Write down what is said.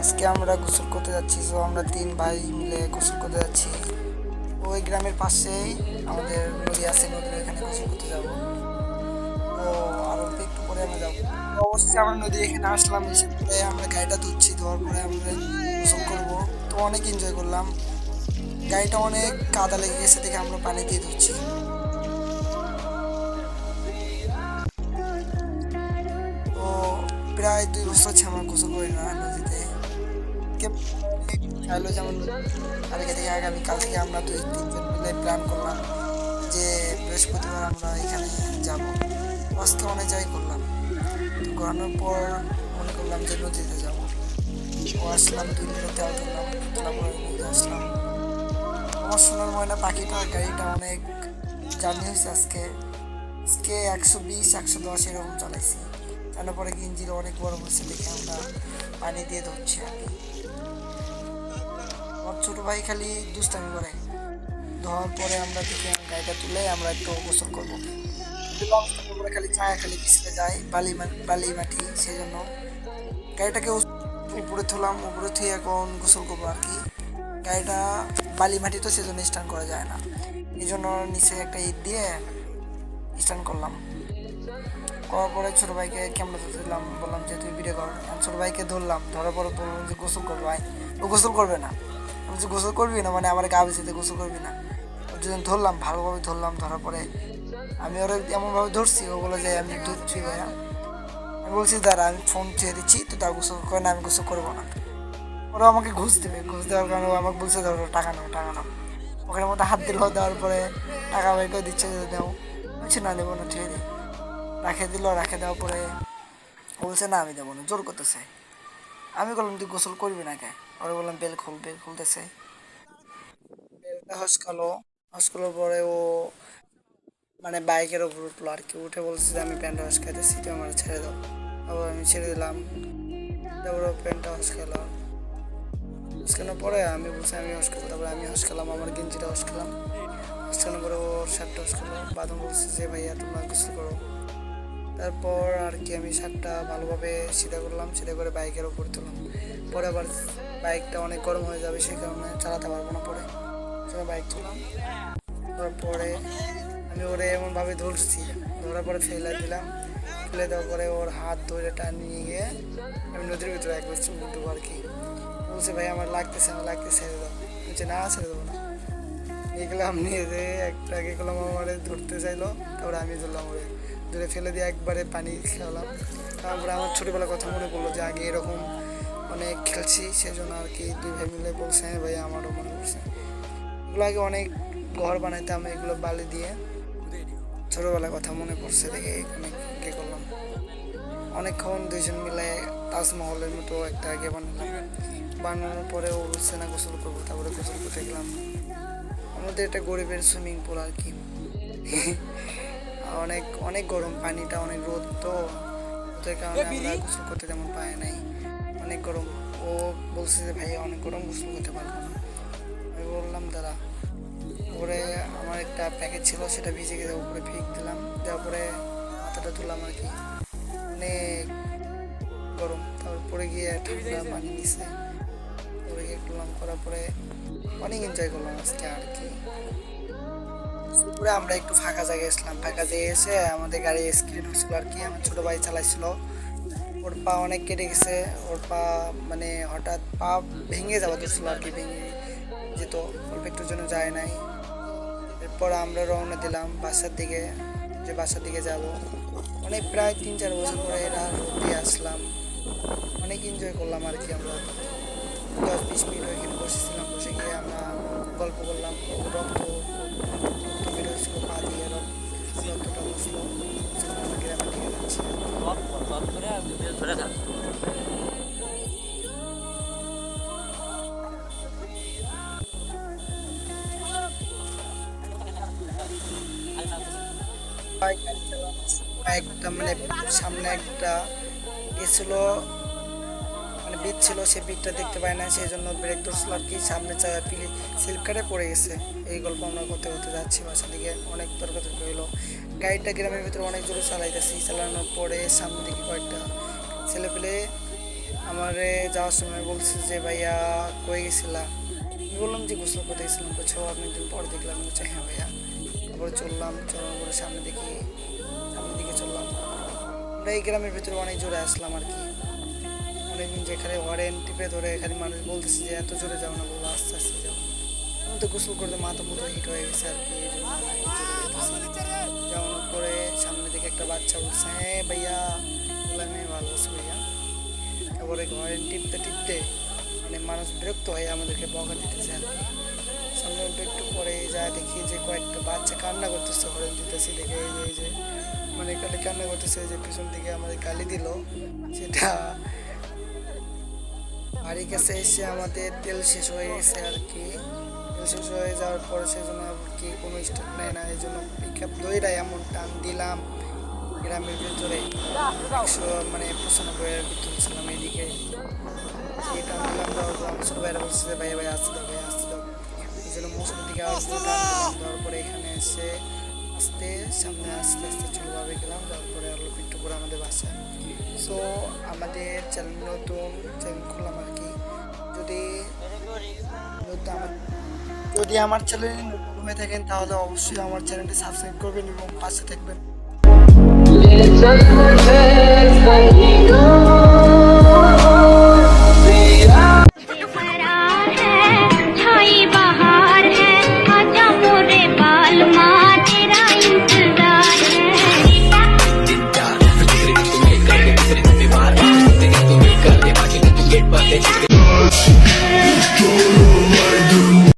আজকে আমরা গোসল করতে যাচ্ছি। তো আমরা 3 ভাই মিলে গোসল করতে যাচ্ছি। ওই গ্রামের পাশেই আমাদের নদী আছে, নদীর এখানে গোসল করতে যাব। তো আর অল্প একটু পরে আমরা যাবো। তো অবশ্যই আমরা নদীর এখানে আসলাম, এসে পরে আমরা গাড়িটা ধুচ্ছি, ধোয়ার পরে আমরা গোসল করব। তো অনেক এনজয় করলাম। গাড়িটা অনেক কাদা লেগে গেছে দেখে আমরা পানি দিয়ে ধুচ্ছি। তো প্রায় 2 বছর হচ্ছে আমার গোসল করি না নদীতে। কে চাইলো যেমন কালকে থেকে আগামীকাল থেকে আমরা 2-3 জন মিলে প্ল্যান করলাম যে বৃহস্পতিবার আমরা এখানে যাব। আজকে অনেক জায়গায় করলাম। তো ঘোরানোর পর মনে করলাম যে নদীতে যাব। ও আসলাম, 2 লিটার তেল তুললাম, তোলার পরে নদীতে আসলাম। আমার সোনার ময়না পাখিটা গাড়িটা অনেক জার্নি হয়েছে আজকে। আজকে 120-110 এরকম চালাইছি। চালানোর পরে ইঞ্জিন অনেক বড় হচ্ছে দেখে আমরা পানি দিয়ে ধরছি আর কি। আমার ছোট ভাই খালি দুষ্টামি করে। ধোয়ার পরে আমরা দেখি গাড়িটা তুলে আমরা একটু গোসল করবো। আমরা খালি ছায়া খালি পিছলে যাই, বালি মাটি, সেই জন্য গাড়িটাকে উপরে তুললাম। উপরে থুয়ে এখন গোসল করবো আর কি। গাড়িটা বালি মাটি তো সেজন্য স্টার্ট করা যায় না, এই জন্য নিচে একটা ইট দিয়ে স্টার্ট করলাম। করার পরে ছোটো ভাইকে ক্যামেরা ধরতে দিলাম, বললাম যে তুই ভিডিও কর। আমি ছোটো ভাইকে ধরলাম, ধরার পরে বললাম যে গোসল করবো ভাই। ও গোসল করবে না। আমি যে গোসল করবি না মানে আমার গা বেঁচেতে গোসল করবি না। ওর যদি ধরলাম, ভালোভাবে ধরলাম, ধরার পরে আমি ওরা এমনভাবে ধরছি, ও বলে যে আমি ধরছি ভাইয়া। আমি বলছি দাঁড়া, আমি ফোন ছুঁয়ে দিচ্ছি, তো তার গোসল করে না, আমি গোসল করবো না। ওরা আমাকে ঘুষ দেবে, ঘুষ দেওয়ার কারণে ও আমাকে বলছে ধরো টাকা নাও, টাকা নাও। ওখানে মধ্যে হাত দিল, দেওয়ার পরে টাকা বের করে দিচ্ছে যে দাও। বলছি না, দেবো না, ঠিক আছে। রাখে দিল, রাখে দেওয়ার পরে ও বলছে না আমি দেবো না, জোর করতেছে। আমি বললাম তুই গোসল করবি না কে? ওরা বললাম বেল খুল, বেল খুলতেছে। বেলটা হসকালো, হসকালোর পরে ও মানে বাইকের ওপর উঠলো আর কি। উঠে বলছে যে আমি প্যান্টটা হসকাইতেছি, তুই আমার ছেড়ে দাও। আবার আমি ছেড়ে দিলাম। তারপরে ও প্যান্টটা হসকালো, হসকানোর পরে আমি বলছি আমি হসকাবো। তারপরে আমি হসকালাম, আমার গেঞ্জিটা হসকালাম। হসকানোর পরে ওর শার্টটা হসকালো। বাদম বলছে যে ভাইয়া তোমরা গোসল করো। তারপর আর কি আমি শার্টটা ভালোভাবে সিধা করলাম, সিধা করে বাইকের ওপর তুললাম। পরে আবার বাইকটা অনেক গরম হয়ে যাবে, সেই কারণে চালাতে পারবো না। পরে বাইক তুললাম, তারপরে আমি ওরে এমনভাবে ধরছি, ধরার পরে ফেলে দিলাম। ফেলে দেওয়ার পরে ওর হাত ধরে টানিয়ে গিয়ে আমি নদীর ভিতরে একবার ডুবো আর কি। বলছে ভাই আমার লাগতেছে, আমার লাগতেছে, ছেড়ে দাও। বলছে না, ছেড়ে দেবো না। এগুলাম নিয়ে যে একটা গেলাম, আমার ধরতে চাইলো, তারপরে আমি ধরলাম ওরে, ধরে ফেলে দিয়ে একবারে পানি খেলাম। তারপরে আমার ছোটোবেলার কথা মনে পড়লো যে আগে এরকম অনেক খেলছি, সেজন্য আর কি 2 ভাই মিলে বলছে হ্যাঁ ভাই আমারও মনে পড়ছে। এগুলো আগে অনেক ঘর বানাইতাম এগুলো বালি দিয়ে। ছোটোবেলার কথা মনে পড়ছে দেখে অনেক করলাম। অনেকক্ষণ 2 জন মিলে তাজমহলের মতো একটা আগে বানালাম। বানানোর পরে ও বলছে না গোসল করবো, তারপরে গোসল করতে গেলাম। আমাদের এটা গরিবের সুইমিং পুল আর কি। অনেক অনেক গরম, পানিটা অনেক রোদ, তো ওদের কারণে আমরা গোসল করতে তেমন পাই নাই। অনেক গরম। ও বলছে যে ভাই অনেক গরম, গোসল করতে পারবো না। আমি বললাম দাদা। ওপরে আমার একটা প্যাকেট ছিল, সেটা ভিজে গেছে, উপরে ফিক দিলাম, দেওয়ার পরে মাথাটা তুললাম আর কি। অনেক গরম। তারপর পরে গিয়ে ঠান্ডা পানি নিছে, পরে গিয়ে করলাম, করার পরে অনেক এনজয় করলাম আজকে আর কি। দুপুরে আমরা একটু ফাঁকা জায়গায় এসলাম, ফাঁকা জায়গায় এসে আমাদের গাড়ি স্ক্রিন হচ্ছিল আর কি। আমার ছোটো ভাই চালাইছিল, ওর পা অনেক কেটে গেছে। ওর পা মানে হঠাৎ পা ভেঙে যাওয়া ধরছিল আর কি, ভেঙে যেত, অল্প একটুর জন্য যায় নাই। এরপর আমরা রওনা দিলাম বাসার দিকে, যে বাসার দিকে যাব। অনেক প্রায় 3-4 বছর পরে এরা রোদে আসলাম। অনেক এনজয় করলাম আর কি। আমরা 10-20 মিনিট ওইখানে বসেছিলাম, বসে গিয়ে আমরা গল্প করলাম। রক্ত রক্ত বেরোচ্ছিল পা দিয়ে, রক্তটা বসলো। আমরা গ্রামের দিকে যাচ্ছি। বাইক গাড়ি চালানোর সময় একটা মানে সামনে একটা গেছিল, মানে বিট ছিল, সেই বিটটা দেখতে পায় না, সেই জন্য ব্রেক ধরছিল আর কি। সামনে পিলি স্লিপ কাটে পড়ে গেছে। এই গল্প আমরা করতে করতে যাচ্ছি বাসার দিকে। অনেক তর্কাতর্কি হইলো। গাড়িটা গ্রামের ভিতরে অনেক জোরে চালাইতেছি, চালানোর পরে সামনে দিকে কয়েকটা ছেলে পেলে আমারে যাওয়ার সময় বলছে যে ভাইয়া কই গেছিলা, আমি বললাম যে গোসল করতে গেছিলাম, বলছো অনেকদিন পর দেখলাম, বলছে হ্যাঁ ভাইয়া। তারপরে চললাম, চলার পরে সামনের দিকে চললাম। আমরা এই গ্রামের ভিতরে অনেক জোরে আসলাম আর কি, অনেকদিন যেখানে হরেন টিপে ধরে এখানে মানুষ বলতেছে যে এত জোরে যাও না, বললো আস্তে আস্তে যাও। আমি তো গোসল করতে মাথা মতো হিট হয়ে গেছে আর কি, এই জন্য আমি জোরে যেতেছি। যাওয়ানোর পরে সামনের দিকে একটা বাচ্চা বলছে হ্যাঁ ভাইয়া, বললাম হ্যাঁ ভালো আছি ভাইয়া। তারপরে হরেন টিপতে টিপতে মানে মানুষ বিরক্ত হয়ে আমাদেরকে বকা দিতেছে আর কি। সামনে উল্টো একটু পরে যা দেখি যে কয়েকটা বাচ্চা কান্না করতেছে, হরেন দিতেছি দেখে এই যে মানে খালি কান্না করতেছে, যে পিছন থেকে আমাদের গালি দিল সেটা। বাড়ির কাছে এসে আমাদের তেল শেষ হয়ে গেছে আর কি, তেল শেষ হয়ে যাওয়ার পরে সেজন্য আর কি কোনো স্টার্ট নেয় না, এই জন্য পিক আপ দইরা এমন টান দিলাম গ্রামের ভিতরে 95-এর ভিতরে ছিলাম এদিকে, সেই টান দিলাম। আমার ছোটো ভাইরা বলছে যে ভাইয়া ভাইয়া আসতে দাও, ভাইয়া আসতে দাও, এই জন্য মৌসুমের দিকে আবার পুরো টান দিলাম। দেওয়ার পরে এখানে এসে সামনে আস্তে আস্তে চলভাবে গেলাম, তারপরে আরো একটু করে আমাদের বাসায়। সো আমাদের চ্যানেল নতুন চ্যানেল খুললাম আর কি, যদি যদি আমার যদি আমার চ্যানেলে নতুন হয়ে থাকেন তাহলে অবশ্যই আমার চ্যানেলটি সাবস্ক্রাইব করবেন এবং পাশে থাকবেন।